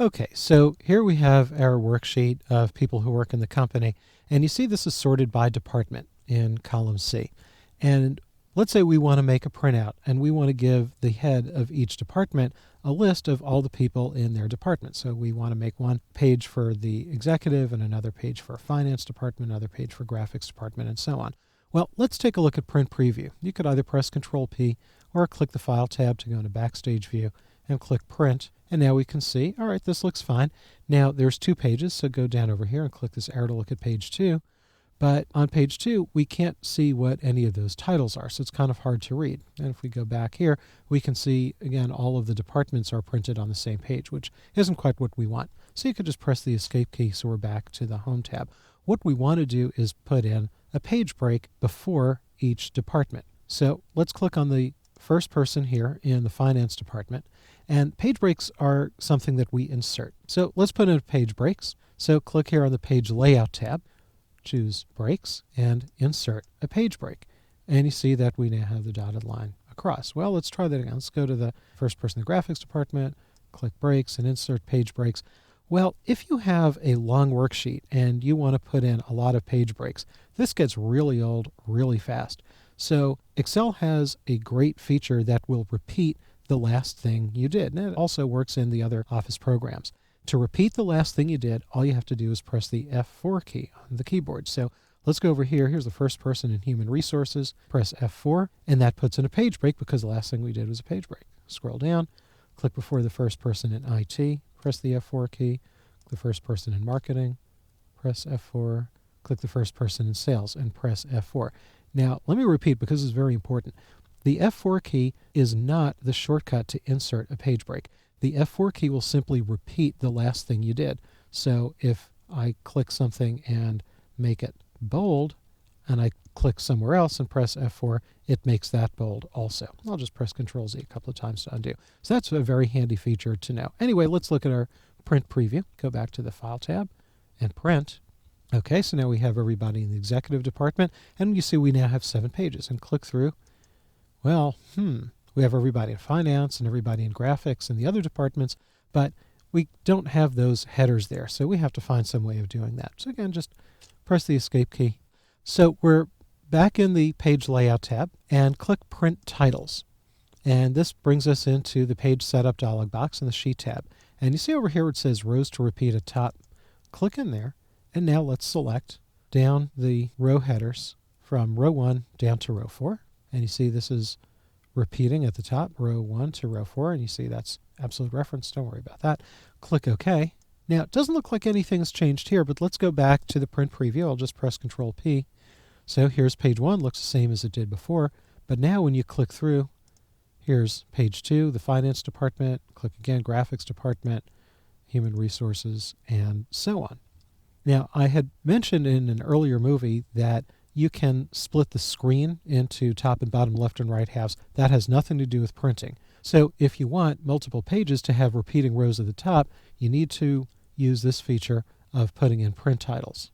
Okay, so here we have our worksheet of people who work in the company, and you see this is sorted by department in column C. And let's say we want to make a printout and we want to give the head of each department a list of all the people in their department. So we want to make one page for the executive and another page for finance department, another page for graphics department, and so on. Well, let's take a look at print preview. You could either press Control P or click the File tab to go into Backstage View and click Print. And now we can see, all right, this looks fine. Now there's 2 pages, so go down over here and click this arrow to look at page 2. But on page 2, we can't see what any of those titles are, so it's kind of hard to read. And if we go back here, we can see, again, all of the departments are printed on the same page, which isn't quite what we want. So you could just press the Escape key so we're back to the Home tab. What we want to do is put in a page break before each department. So let's click on the first person here in the finance department. And page breaks are something that we insert. So let's put in page breaks. So click here on the page layout tab, choose breaks, and insert a page break. And you see that we now have the dotted line across. Well, let's try that again. Let's go to the first person in the graphics department, click breaks, and insert page breaks. Well, if you have a long worksheet and you want to put in a lot of page breaks, this gets really old really fast. So Excel has a great feature that will repeat the last thing you did. And it also works in the other Office programs. To repeat the last thing you did, all you have to do is press the F4 key on the keyboard. So let's go over here. Here's the first person in Human Resources. Press F4, and that puts in a page break because the last thing we did was a page break. Scroll down, click before the first person in IT, press the F4 key. The first person in Marketing, press F4. Click the first person in Sales and press F4. Now, let me repeat because it's very important. The F4 key is not the shortcut to insert a page break. The F4 key will simply repeat the last thing you did. So if I click something and make it bold, and I click somewhere else and press F4, it makes that bold also. I'll just press Control Z a couple of times to undo. So that's a very handy feature to know. Anyway, let's look at our print preview. Go back to the File tab and Print. Okay, so now we have everybody in the executive department, and you see we now have 7 pages. And click through. Well, we have everybody in finance and everybody in graphics and the other departments, but we don't have those headers there, so we have to find some way of doing that. So again, just press the Escape key. So we're back in the Page Layout tab and click Print Titles. And this brings us into the Page Setup dialog box in the Sheet tab. And you see over here it says Rows to Repeat at top. Click in there, and now let's select down the row headers from row 1 down to row 4. And you see this is repeating at the top, row 1 to row 4, and you see that's absolute reference. Don't worry about that. Click OK. Now, it doesn't look like anything's changed here, but let's go back to the print preview. I'll just press Control P. So here's page 1, looks the same as it did before, but now when you click through, here's page 2, the finance department, click again, graphics department, human resources, and so on. Now, I had mentioned in an earlier movie that you can split the screen into top and bottom, left and right halves. That has nothing to do with printing. So if you want multiple pages to have repeating rows at the top, you need to use this feature of putting in print titles.